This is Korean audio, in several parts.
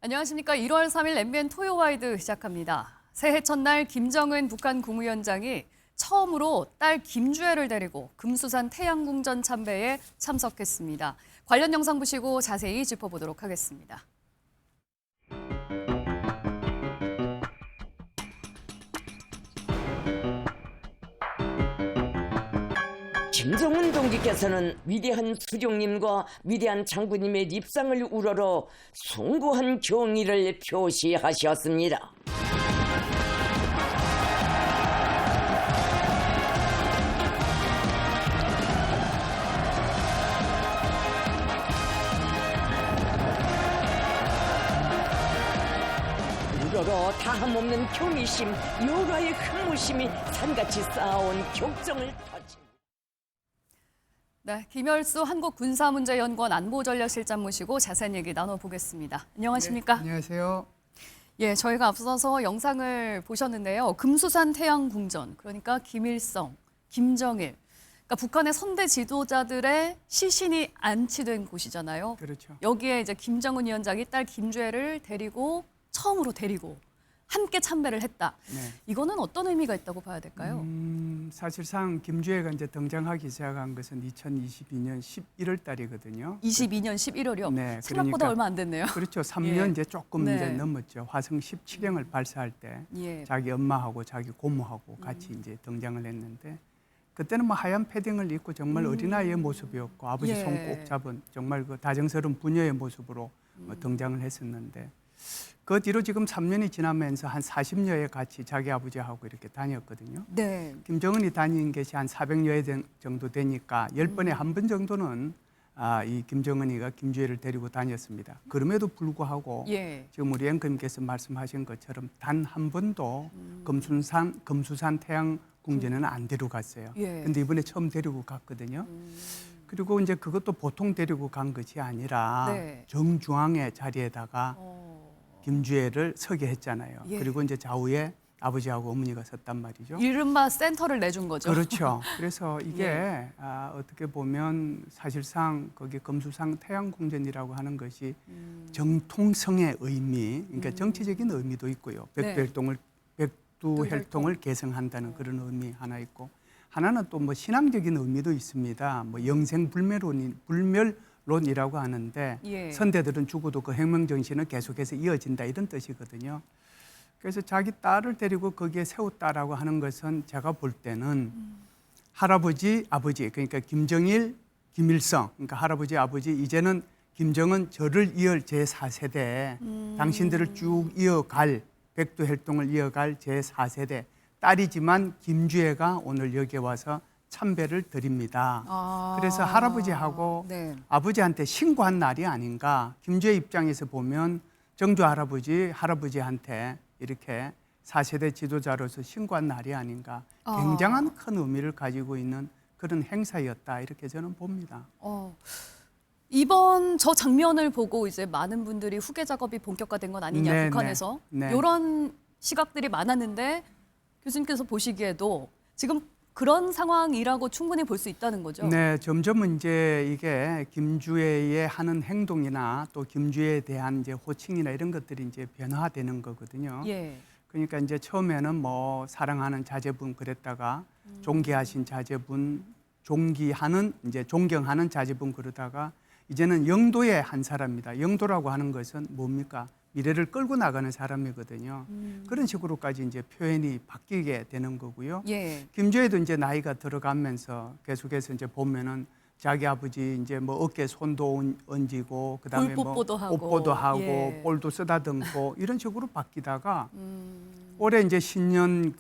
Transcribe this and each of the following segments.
안녕하십니까. 1월 3일 MBN 토요와이드 시작합니다. 새해 첫날 김정은 북한 국무위원장이 처음으로 딸 김주애를 데리고 금수산 태양궁전 참배에 참석했습니다. 관련 영상 보시고 자세히 짚어보도록 하겠습니다. 김정은 동지께서는 위대한 수령님과 위대한 장군님의 입상을 우러러 숭고한 경의를 표시하셨습니다. 우러러 다함없는 경의심, 여가의 흠모심이 산같이 쌓아온 격정을 터칩니다. 네, 김열수 한국군사문제연구원 안보전략실장 모시고 자세한 얘기 나눠보겠습니다. 안녕하십니까? 네, 안녕하세요. 예, 저희가 앞서서 영상을 보셨는데요. 금수산 태양궁전, 그러니까 김일성, 김정일, 그러니까 북한의 선대 지도자들의 시신이 안치된 곳이잖아요. 그렇죠. 여기에 이제 김정은 위원장이 딸 김주애를 처음으로 데리고 함께 참배를 했다. 네. 이거는 어떤 의미가 있다고 봐야 될까요? 사실상 김주애가 이제 등장하기 시작한 것은 2022년 11월 달이거든요. 22년 11월이요. 네, 생각보다 그러니까 얼마 안 됐네요. 그렇죠. 3년 예. 이제 조금 네. 이제 넘었죠. 화성 17형을 발사할 때 예. 자기 엄마하고 자기 고모하고 같이 이제 등장을 했는데 그때는 뭐 하얀 패딩을 입고 정말 어린아이의 모습이었고 아버지 예. 손 꼭 잡은 정말 그 다정스러운 부녀의 모습으로 등장을 했었는데 그 뒤로 지금 3년이 지나면서 한 40여에 같이 자기 아버지하고 이렇게 다녔거든요. 네. 김정은이 다닌 것이 한 400여 정도 되니까 10번에 한 번 정도는 이 김정은이가 김주애를 데리고 다녔습니다. 그럼에도 불구하고 예. 지금 우리 앵커님께서 말씀하신 것처럼 단 한 번도 금수산 태양궁전에는 안 데려갔어요. 예. 근데 이번에 처음 데리고 갔거든요. 그리고 이제 그것도 보통 데리고 간 것이 아니라 네. 정중앙의 자리에다가 김주애를 서게 했잖아요. 예. 그리고 이제 좌우에 아버지하고 어머니가 섰단 말이죠. 이른바 센터를 내준 거죠. 그렇죠. 그래서 이게 예. 어떻게 보면 사실상 거기 금수산 태양궁전이라고 하는 것이 정통성의 의미, 그러니까 정치적인 의미도 있고요. 네. 백두혈통을 개성한다는 그런 의미 하나 있고 하나는 또 뭐 신앙적인 의미도 있습니다. 뭐 불멸론이라고 하는데 예. 선대들은 죽어도 그 혁명 정신은 계속해서 이어진다 이런 뜻이거든요. 그래서 자기 딸을 데리고 거기에 세웠다라고 하는 것은 제가 볼 때는 할아버지, 아버지 그러니까 김정일, 김일성 그러니까 할아버지, 아버지 이제는 김정은 저를 이을 제4세대 당신들을 쭉 이어갈 백두혈통을 이어갈 제4세대 딸이지만 김주애가 오늘 여기에 와서 참배를 드립니다. 그래서 할아버지하고 네. 아버지한테 신고한 날이 아닌가. 김주애 입장에서 보면 정조 할아버지한테 이렇게 4세대 지도자로서 신고한 날이 아닌가. 굉장한 큰 의미를 가지고 있는 그런 행사였다. 이렇게 저는 봅니다. 이번 저 장면을 보고 이제 많은 분들이 후계 작업이 본격화된 건 아니냐, 네, 북한에서. 네. 이런 시각들이 많았는데 교수님께서 보시기에도 지금 그런 상황이라고 충분히 볼 수 있다는 거죠. 네, 점점 이제 이게 김주애의 하는 행동이나 또 김주애에 대한 이제 호칭이나 이런 것들이 이제 변화되는 거거든요. 예. 그러니까 이제 처음에는 뭐 사랑하는 자제분 그랬다가 존귀하신 자제분, 존경하는 자제분 그러다가 이제는 영도의 한 사람이다. 영도라고 하는 것은 뭡니까? 미래를 끌고 나가는 사람이거든요. 그런 식으로까지 이제 표현이 바뀌게 되는 거고요. 예. 김주애도 이제 나이가 들어가면서 계속해서 이제 보면은 자기 아버지 이제 뭐 어깨 손도 얹이고 그다음에 뭐 볼뽀뽀도 하고. 뽀뽀도 하고 예. 볼도 쓰다듬고 이런 식으로 바뀌다가 올해 이제 신년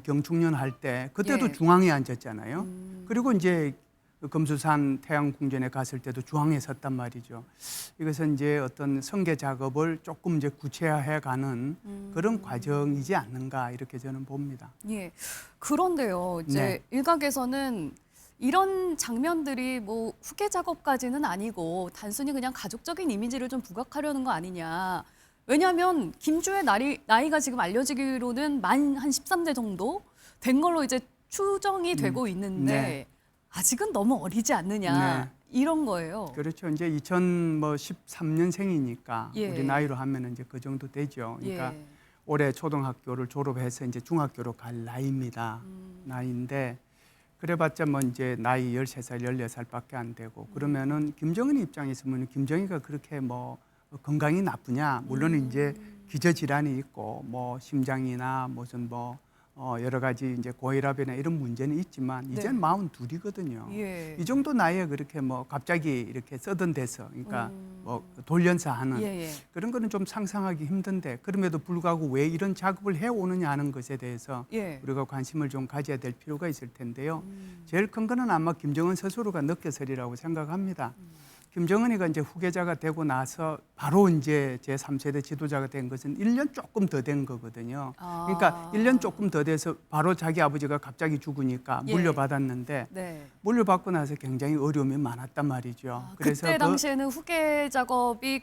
경축년 할 때 그때도 예. 중앙에 앉았잖아요. 그리고 이제 금수산 태양궁전에 갔을 때도 중앙에 섰단 말이죠. 이것은 이제 어떤 성계 작업을 조금 이제 구체화해가는 그런 과정이지 않는가 이렇게 저는 봅니다. 예. 그런데요, 이제 네. 일각에서는 이런 장면들이 뭐 후계 작업까지는 아니고 단순히 그냥 가족적인 이미지를 좀 부각하려는 거 아니냐. 왜냐하면 김주애 나이가 지금 알려지기로는 만 한 13대 정도 된 걸로 이제 추정이 되고 있는데 네. 아직은 너무 어리지 않느냐. 네. 이런 거예요. 그렇죠. 이제 2013년생이니까 예. 우리 나이로 하면 이제 그 정도 되죠. 그러니까 예. 올해 초등학교를 졸업해서 이제 중학교로 갈 나이입니다. 나이인데 그래봤자 뭐 이제 나이 13살, 14살밖에 안 되고 그러면은 김정은 입장에서 보면 김정희가 그렇게 뭐 건강이 나쁘냐? 물론 이제 기저질환이 있고 뭐 심장이나 무슨 뭐 여러 가지 이제 고혈압이나 이런 문제는 있지만 네. 이제는 42이거든요. 예. 이 정도 나이에 그렇게 뭐 갑자기 이렇게 서든데서 그러니까 뭐 돌연사하는 예, 예. 그런 거는 좀 상상하기 힘든데 그럼에도 불구하고 왜 이런 작업을 해오느냐 하는 것에 대해서 예. 우리가 관심을 좀 가져야 될 필요가 있을 텐데요. 제일 큰 거는 아마 김정은 스스로가 느껴서리라고 생각합니다. 김정은이가 이제 후계자가 되고 나서 바로 이제 제3세대 지도자가 된 것은 1년 조금 더 된 거거든요. 아. 그러니까 1년 조금 더 돼서 바로 자기 아버지가 갑자기 죽으니까 예. 물려받았는데 네. 물려받고 나서 굉장히 어려움이 많았단 말이죠. 그때 당시에는 후계 작업이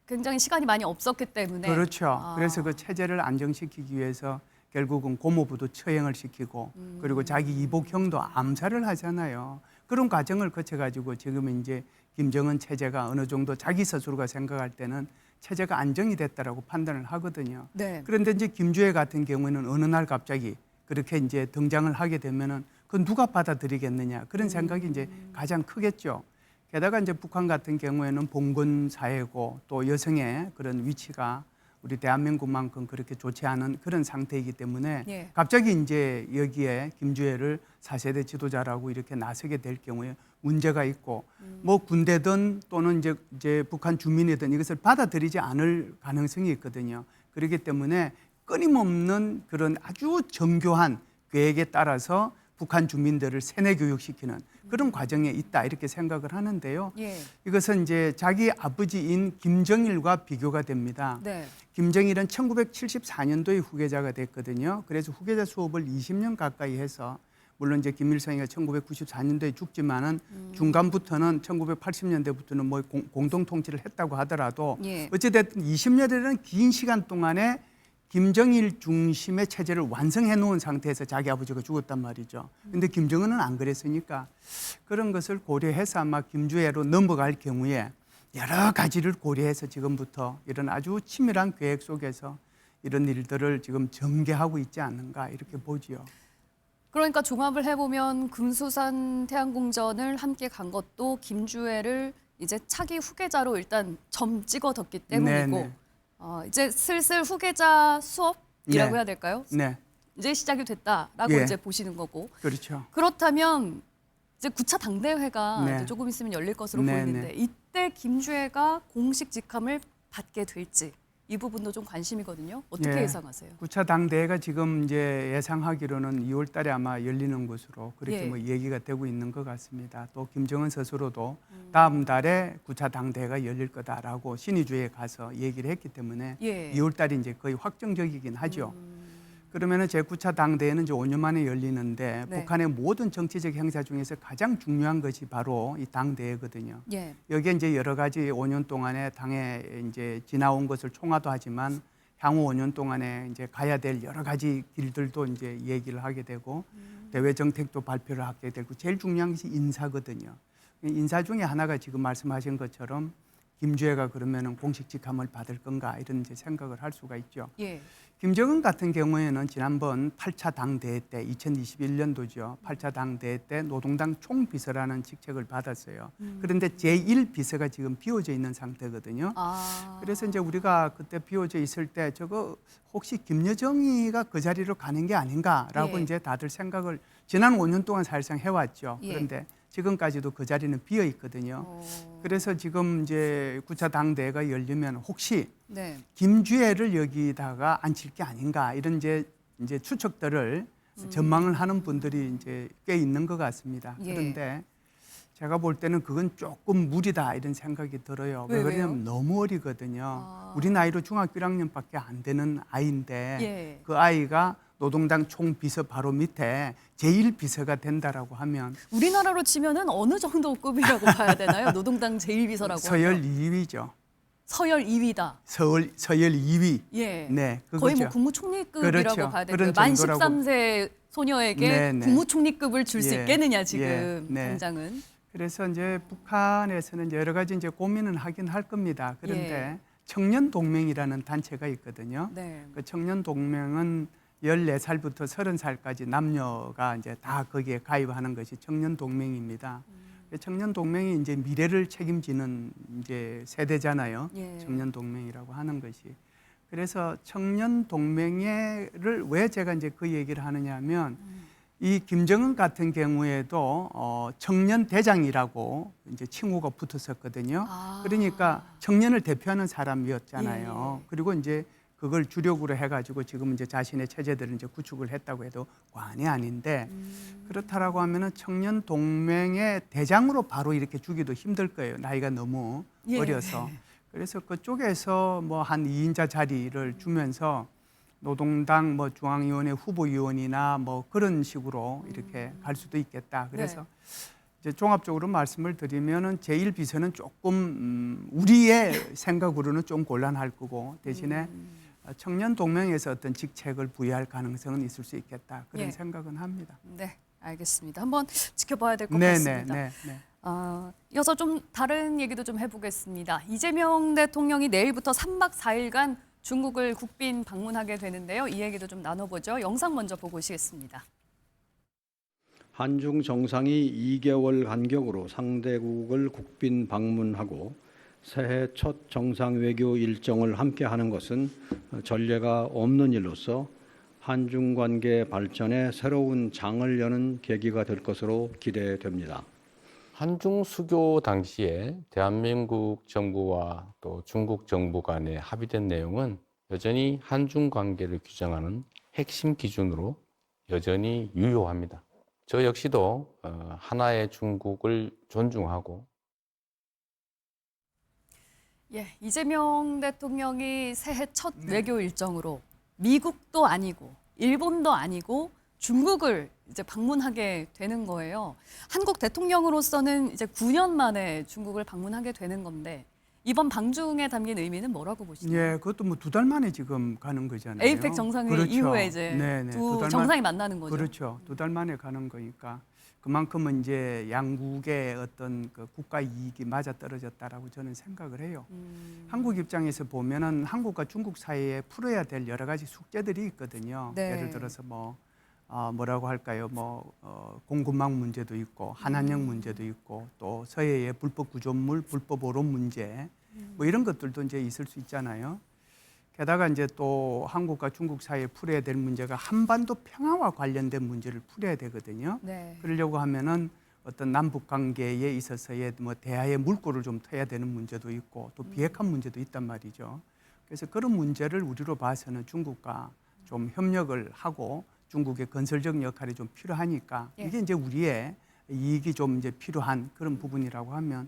굉장히 시간이 많이 없었기 때문에 그렇죠. 그래서 그 체제를 안정시키기 위해서 결국은 고모부도 처형을 시키고 그리고 자기 이복형도 암살을 하잖아요. 그런 과정을 거쳐가지고 지금 이제 김정은 체제가 어느 정도 자기 스스로가 생각할 때는 체제가 안정이 됐다라고 판단을 하거든요. 네. 그런데 이제 김주애 같은 경우에는 어느 날 갑자기 그렇게 이제 등장을 하게 되면은 그 누가 받아들이겠느냐 그런 생각이 이제 가장 크겠죠. 게다가 이제 북한 같은 경우에는 봉건 사회고 또 여성의 그런 위치가 우리 대한민국만큼 그렇게 좋지 않은 그런 상태이기 때문에 예. 갑자기 이제 여기에 김주애를 4세대 지도자라고 이렇게 나서게 될 경우에 문제가 있고 뭐 군대든 또는 이제 북한 주민이든 이것을 받아들이지 않을 가능성이 있거든요. 그렇기 때문에 끊임없는 그런 아주 정교한 계획에 따라서 북한 주민들을 세뇌 교육시키는 그런 과정에 있다 이렇게 생각을 하는데요. 예. 이것은 이제 자기 아버지인 김정일과 비교가 됩니다. 네. 김정일은 1974년도에 후계자가 됐거든요. 그래서 후계자 수업을 20년 가까이 해서 물론 이제 김일성이가 1994년도에 죽지만은 중간부터는 1980년대부터는 뭐 공동 통치를 했다고 하더라도 예. 어찌됐든 20년이라는 긴 시간 동안에 김정일 중심의 체제를 완성해 놓은 상태에서 자기 아버지가 죽었단 말이죠. 근데 김정은은 안 그랬으니까 그런 것을 고려해서 아마 김주애로 넘어갈 경우에 여러 가지를 고려해서 지금부터 이런 아주 치밀한 계획 속에서 이런 일들을 지금 전개하고 있지 않는가 이렇게 보지요. 그러니까 종합을 해보면 금수산 태양궁전을 함께 간 것도 김주애를 이제 차기 후계자로 일단 점 찍어뒀기 때문이고 네네. 이제 슬슬 후계자 수업이라고 네. 해야 될까요? 네, 이제 시작이 됐다라고 예. 이제 보시는 거고 그렇죠. 그렇다면 이제 9차 당대회가 네. 이제 조금 있으면 열릴 것으로 네, 보이는데 이때 김주애가 공식 직함을 받게 될지 이 부분도 좀 관심이거든요. 어떻게 예. 예상하세요? 9차 당대회가 지금 이제 예상하기로는 2월 달에 아마 열리는 것으로 그렇게 예. 뭐 얘기가 되고 있는 것 같습니다. 또 김정은 스스로도 다음 달에 9차 당대회가 열릴 거다라고 신의주에 가서 얘기를 했기 때문에 예. 2월 달이 이제 거의 확정적이긴 하죠. 그러면은 제9차 당대회는 이제 5년 만에 열리는데 네. 북한의 모든 정치적 행사 중에서 가장 중요한 것이 바로 이 당대회거든요. 예. 여기에 이제 여러 가지 5년 동안에 당에 이제 지나온 것을 총화도 하지만 향후 5년 동안에 이제 가야 될 여러 가지 길들도 이제 얘기를 하게 되고 대외 정책도 발표를 하게 되고 제일 중요한 것이 인사거든요. 인사 중에 하나가 지금 말씀하신 것처럼 김주애가 그러면은 공식 직함을 받을 건가 이런 이제 생각을 할 수가 있죠. 예. 김정은 같은 경우에는 지난번 8차 당대회 때 2021년도죠. 8차 당대회 때 노동당 총비서라는 직책을 받았어요. 그런데 제1비서가 지금 비워져 있는 상태거든요. 그래서 이제 우리가 그때 비워져 있을 때 저거 혹시 김여정이가 그 자리로 가는 게 아닌가라고 예. 이제 다들 생각을 지난 5년 동안 사실상 해왔죠. 예. 그런데 지금까지도 그 자리는 비어 있거든요. 그래서 지금 이제 9차 당대회가 열리면 혹시 네. 김주애를 여기다가 앉힐 게 아닌가 이런 이제 추측들을 전망을 하는 분들이 이제 꽤 있는 것 같습니다. 예. 그런데 제가 볼 때는 그건 조금 무리다 이런 생각이 들어요. 왜 그러냐면 너무 어리거든요. 우리 나이로 중학교 1학년밖에 안 되는 아이인데 예. 그 아이가 노동당 총비서 바로 밑에 제1비서가 된다라고 하면 우리나라로 치면은 어느 정도 급이라고 봐야 되나요? 노동당 제1비서라고 서열 하면. 2위죠. 서열 2위다. 서열 2위. 예. 네, 그거죠. 거의 뭐 국무총리급이라고 그렇죠. 봐야 그런 되고요. 만 정도라고. 13세 소녀에게 네, 네. 국무총리급을 줄 수 예, 있겠느냐 지금 예, 네. 당장은. 그래서 이제 북한에서는 여러 가지 이제 고민은 하긴 할 겁니다. 그런데 청년 동맹이라는 단체가 있거든요. 네. 그 청년 동맹은 14살부터 30살까지 남녀가 이제 다 거기에 가입하는 것이 청년 동맹입니다. 청년 동맹이 이제 미래를 책임지는 이제 세대잖아요. 예. 청년 동맹이라고 하는 것이. 그래서 청년 동맹회를 왜 제가 이제 그 얘기를 하느냐면 이 김정은 같은 경우에도 청년 대장이라고 이제 칭호가 붙었었거든요. 아. 그러니까 청년을 대표하는 사람이었잖아요. 예. 그리고 이제 그걸 주력으로 해가지고 지금 이제 자신의 체제들을 이제 구축을 했다고 해도 과언이 아닌데 그렇다라고 하면은 청년 동맹의 대장으로 바로 이렇게 주기도 힘들 거예요. 나이가 너무 예. 어려서. 그래서 그쪽에서 뭐 한 2인자 자리를 주면서 노동당 뭐 중앙위원회 후보위원이나 뭐 그런 식으로 이렇게 갈 수도 있겠다. 그래서 이제 종합적으로 말씀을 드리면은 제1비서는 조금 우리의 생각으로는 좀 곤란할 거고 대신에 청년 동맹에서 어떤 직책을 부여할 가능성은 있을 수 있겠다. 그런 예. 생각은 합니다. 네, 알겠습니다. 한번 지켜봐야 될 것 네, 같습니다. 네, 네. 이어서 좀 다른 얘기도 좀 해보겠습니다. 이재명 대통령이 내일부터 3박 4일간 중국을 국빈 방문하게 되는데요. 이 얘기도 좀 나눠보죠. 영상 먼저 보고 오시겠습니다. 한중 정상이 2개월 간격으로 상대국을 국빈 방문하고 새해 첫 정상 외교 일정을 함께 하는 것은 전례가 없는 일로서 한중 관계 발전에 새로운 장을 여는 계기가 될 것으로 기대됩니다. 한중 수교 당시에 대한민국 정부와 또 중국 정부 간에 합의된 내용은 여전히 한중 관계를 규정하는 핵심 기준으로 여전히 유효합니다. 저 역시도 하나의 중국을 존중하고 예, 이재명 대통령이 새해 첫 외교 일정으로 미국도 아니고 일본도 아니고 중국을 이제 방문하게 되는 거예요. 한국 대통령으로서는 이제 9년 만에 중국을 방문하게 되는 건데 이번 방중에 담긴 의미는 뭐라고 보시나요? 예, 그것도 뭐 2달 만에 지금 가는 거잖아요. 에이펙 정상회의 이후에 이제 네, 두 정상이 만나는 거죠. 그렇죠. 2달 만에 가는 거니까 그만큼은 이제 양국의 어떤 그 국가 이익이 맞아 떨어졌다라고 저는 생각을 해요. 한국 입장에서 보면은 한국과 중국 사이에 풀어야 될 여러 가지 숙제들이 있거든요. 네. 예를 들어서 뭐라고 할까요? 공급망 문제도 있고 한한령 문제도 있고 또 서해의 불법 구조물, 불법 오론 문제 뭐 이런 것들도 이제 있을 수 있잖아요. 게다가 이제 또 한국과 중국 사이에 풀어야 될 문제가 한반도 평화와 관련된 문제를 풀어야 되거든요. 네. 그러려고 하면은 어떤 남북 관계에 있어서의 뭐 대화의 물꼬를 좀 터야 되는 문제도 있고 또 비핵화 문제도 있단 말이죠. 그래서 그런 문제를 우리로 봐서는 중국과 좀 협력을 하고 중국의 건설적 역할이 좀 필요하니까 예. 이게 이제 우리의 이익이 좀 이제 필요한 그런 부분이라고 하면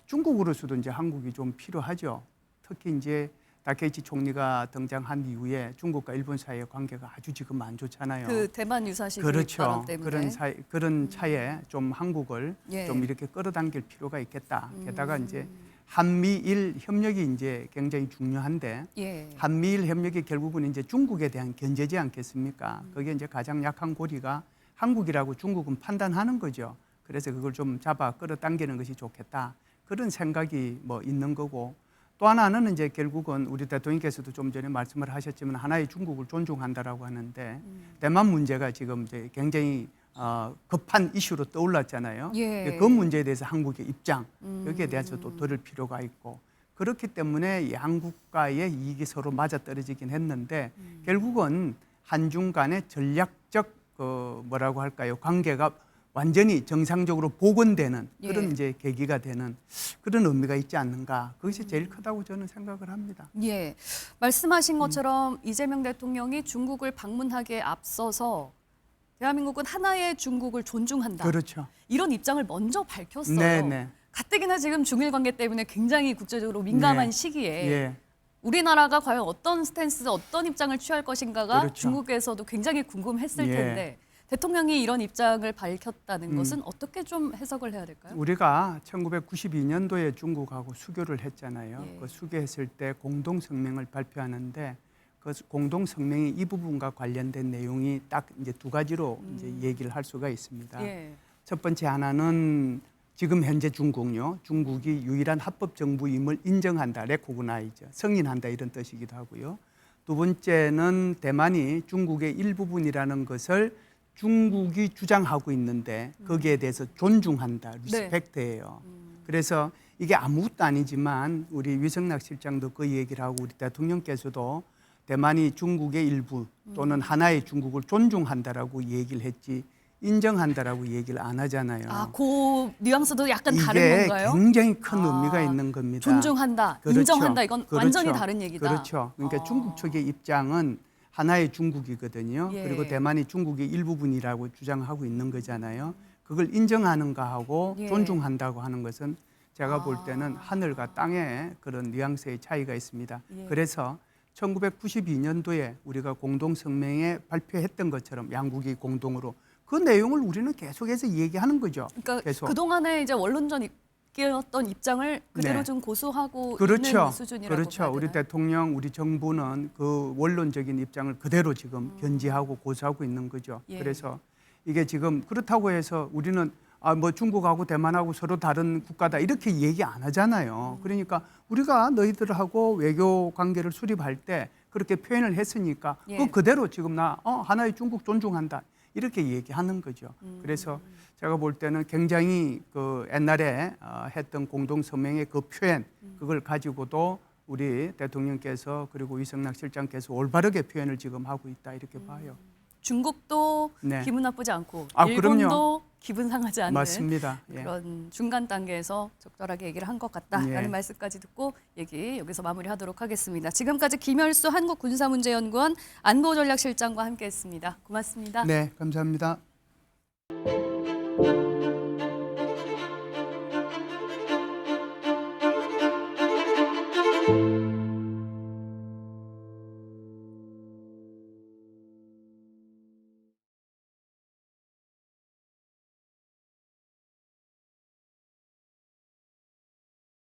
중국으로서도 이제 한국이 좀 필요하죠. 특히 이제 다케이치 총리가 등장한 이후에 중국과 일본 사이의 관계가 아주 지금 안 좋잖아요. 그 대만 유사시 그렇죠. 발언 때문에 그런 차에 좀 한국을 예. 좀 이렇게 끌어당길 필요가 있겠다. 게다가 이제 한미일 협력이 이제 굉장히 중요한데 예. 한미일 협력이 결국은 이제 중국에 대한 견제지 않겠습니까? 그게 이제 가장 약한 고리가 한국이라고 중국은 판단하는 거죠. 그래서 그걸 좀 잡아 끌어당기는 것이 좋겠다. 그런 생각이 뭐 있는 거고 또 하나는 이제 결국은 우리 대통령께서도 좀 전에 말씀을 하셨지만 하나의 중국을 존중한다라고 하는데 대만 문제가 지금 이제 굉장히 급한 이슈로 떠올랐잖아요. 예. 그 문제에 대해서 한국의 입장 여기에 대해서 또 들을 필요가 있고 그렇기 때문에 양국과의 이익이 서로 맞아떨어지긴 했는데 결국은 한중 간의 전략적 뭐라고 할까요? 관계가 완전히 정상적으로 복원되는 그런 예. 이제 계기가 되는 그런 의미가 있지 않는가. 그것이 제일 크다고 저는 생각을 합니다. 예, 말씀하신 것처럼 이재명 대통령이 중국을 방문하기에 앞서서 대한민국은 하나의 중국을 존중한다. 그렇죠. 이런 입장을 먼저 밝혔어요. 네. 가뜩이나 지금 중일 관계 때문에 굉장히 국제적으로 민감한 네. 시기에 예. 우리나라가 과연 어떤 스탠스, 어떤 입장을 취할 것인가가 그렇죠. 중국에서도 굉장히 궁금했을 예. 텐데 대통령이 이런 입장을 밝혔다는 것은 어떻게 좀 해석을 해야 될까요? 우리가 1992년도에 중국하고 수교를 했잖아요. 예. 그 수교했을 때 공동 성명을 발표하는데 그 공동 성명이 이 부분과 관련된 내용이 딱 이제 두 가지로 이제 얘기를 할 수가 있습니다. 예. 첫 번째 하나는 지금 현재 중국요. 중국이 유일한 합법 정부임을 인정한다, 레코그나이즈, 승인한다 이런 뜻이기도 하고요. 두 번째는 대만이 중국의 일부분이라는 것을 중국이 주장하고 있는데 거기에 대해서 존중한다, 리스펙트예요. 그래서 이게 아무것도 아니지만 우리 위성락 실장도 그 얘기를 하고 우리 대통령께서도 대만이 중국의 일부 또는 하나의 중국을 존중한다라고 얘기를 했지 인정한다라고 얘기를 안 하잖아요. 아, 그 뉘앙스도 약간 이게 다른 건가요? 굉장히 큰 의미가 있는 겁니다. 존중한다, 그렇죠. 인정한다 이건 완전히 그렇죠. 다른 얘기다. 그렇죠. 그러니까 중국 측의 입장은 하나의 중국이거든요. 예. 그리고 대만이 중국의 일부분이라고 주장하고 있는 거잖아요. 그걸 인정하는가 하고 예. 존중한다고 하는 것은 제가 볼 때는 하늘과 땅의 그런 뉘앙스의 차이가 있습니다. 예. 그래서 1992년도에 우리가 공동성명에 발표했던 것처럼 양국이 공동으로 그 내용을 우리는 계속해서 얘기하는 거죠. 그러니까 계속. 그동안에 이제 원론전 이었던 입장을 그대로 네. 좀 고수하고 그렇죠. 있는 수준이라고 그렇죠. 봐야 우리 되나요? 대통령, 우리 정부는 그 원론적인 입장을 그대로 지금 견지하고 고수하고 있는 거죠. 예. 그래서 이게 지금 그렇다고 해서 우리는 뭐 중국하고 대만하고 서로 다른 국가다 이렇게 얘기 안 하잖아요. 그러니까 우리가 너희들하고 외교 관계를 수립할 때 그렇게 표현을 했으니까 예. 그 그대로 지금 나 하나의 중국 존중한다 이렇게 얘기하는 거죠. 그래서 제가 볼 때는 굉장히 그 옛날에 했던 공동성명의 그 표현 그걸 가지고도 우리 대통령께서 그리고 위성락 실장께서 올바르게 표현을 지금 하고 있다 이렇게 봐요. 중국도 네. 기분 나쁘지 않고 아, 일본도 그럼요. 기분 상하지 않는 맞습니다. 예. 그런 중간 단계에서 적절하게 얘기를 한 것 같다라는 예. 말씀까지 듣고 얘기 여기서 마무리하도록 하겠습니다. 지금까지 김열수 한국군사문제연구원 안보전략실장과 함께했습니다. 고맙습니다. 네, 감사합니다.